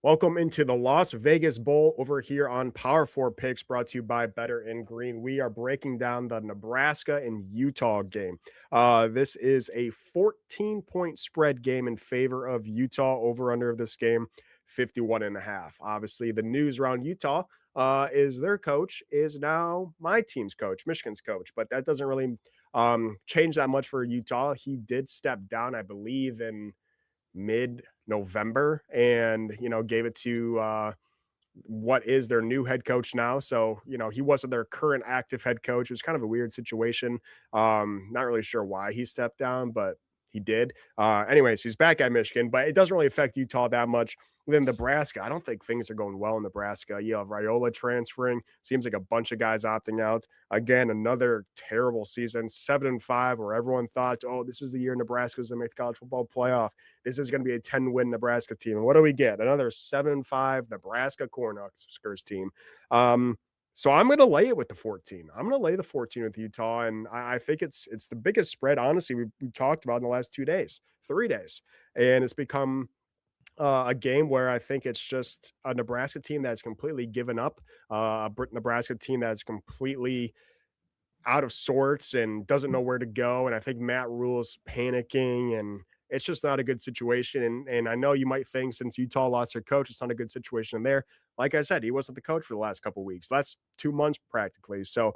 Welcome into the Las Vegas Bowl over here on Power 4 Picks, brought to you by Better in Green. We are breaking down the Nebraska and Utah game. This is a 14-point spread game in favor of Utah. Over under of this game, 51.5. Obviously, the news around Utah is their coach is now my team's coach, Michigan's coach, but that doesn't really change that much for Utah. He did step down, I believe, in mid-November, and gave it to what is their new head coach now. So, he wasn't their current active head coach. It was kind of a weird situation. Not really sure why he stepped down, but he did. Anyways, he's back at Michigan, but it doesn't really affect Utah that much. Then Nebraska, I don't think things are going well in Nebraska. You have Raiola transferring. Seems like a bunch of guys opting out. Again, another terrible season, 7-5, where everyone thought, oh, this is the year Nebraska's going to make the college football playoff. This is going to be a 10-win Nebraska team. And what do we get? Another 7-5 Nebraska Cornhuskers team. So I'm going to lay it with the 14. I'm going to lay the 14 with Utah, and I think it's the biggest spread, honestly, we talked about in the last 3 days. And it's become a game where I think it's just a Nebraska team that's completely given up, a Nebraska team that's completely out of sorts and doesn't know where to go. And I think Matt Rule's panicking, and it's just not a good situation. And I know you might think, since Utah lost their coach, it's not a good situation there. Like I said, he wasn't the coach for the last couple of weeks, last 2 months practically. So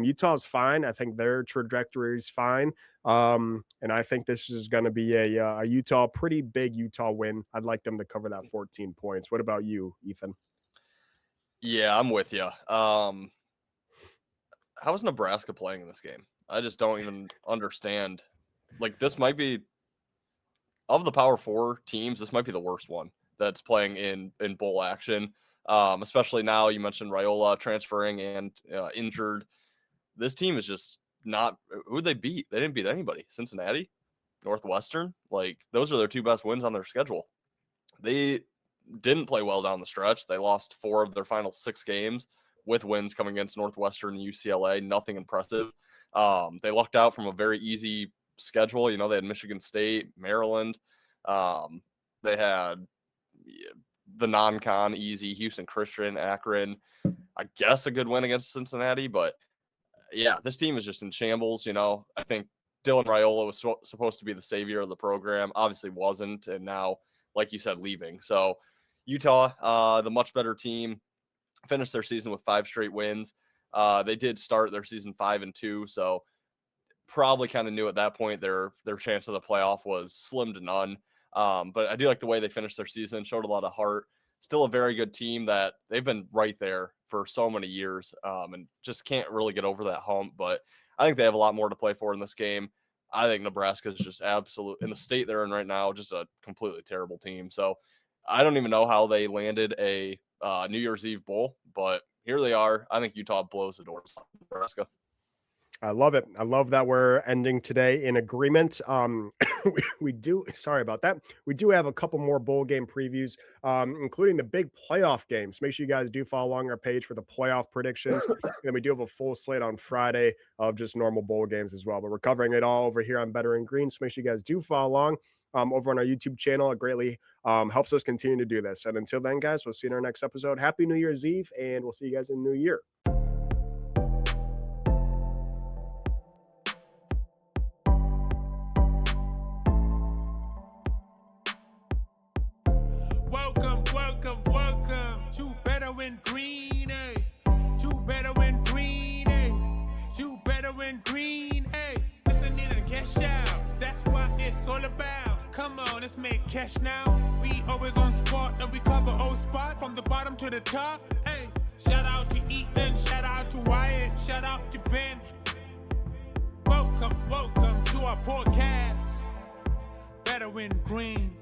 Utah's fine. I think their trajectory is fine. And I think this is going to be a Utah, pretty big Utah win. I'd like them to cover that 14 points. What about you, Ethan? Yeah, I'm with you. How is Nebraska playing in this game? I just don't even understand. Like, this might be, of the Power 4 teams, this might be the worst one that's playing in bowl action. Especially now, you mentioned Raiola transferring and injured. This team is just not – who'd they beat? They didn't beat anybody. Cincinnati, Northwestern. Like, those are their two best wins on their schedule. They didn't play well down the stretch. They lost 4 of their final 6 games, with wins coming against Northwestern and UCLA. Nothing impressive. They lucked out from a very easy schedule. They had Michigan State, Maryland. They had the non-con easy, Houston Christian, Akron. I guess a good win against Cincinnati. But, yeah, this team is just in shambles. I think Dylan Raiola was supposed to be the savior of the program. Obviously wasn't, and now, like you said, leaving. So Utah, the much better team, finished their season with 5 straight wins. They did start their season 5-2, so probably kind of knew at that point their chance of the playoff was slim to none. But I do like the way they finished their season, showed a lot of heart. Still a very good team that they've been right there for so many years, and just can't really get over that hump. But I think they have a lot more to play for in this game. I think Nebraska is just absolute, in the state they're in right now, just a completely terrible team. So I don't even know how they landed a New Year's Eve bowl, but here they are. I think Utah blows the doors off Nebraska. I love it. I love that we're ending today in agreement. We do, sorry about that. We do have a couple more bowl game previews, including the big playoff games. Make sure you guys do follow along our page for the playoff predictions. And we do have a full slate on Friday of just normal bowl games as well. But we're covering it all over here on Better in Green. So make sure you guys do follow along over on our YouTube channel. It greatly helps us continue to do this. And until then, guys, we'll see you in our next episode. Happy New Year's Eve, and we'll see you guys in the new year. Welcome to Better in Green, eh? To Better in Green, eh? To Better in Green, eh? Listening to cash out, that's what it's all about. Come on, let's make cash now. We always on spot and we cover old spot from the bottom to the top, hey. Shout out to Ethan, shout out to Wyatt, shout out to Ben. Welcome to our podcast, Better in Green.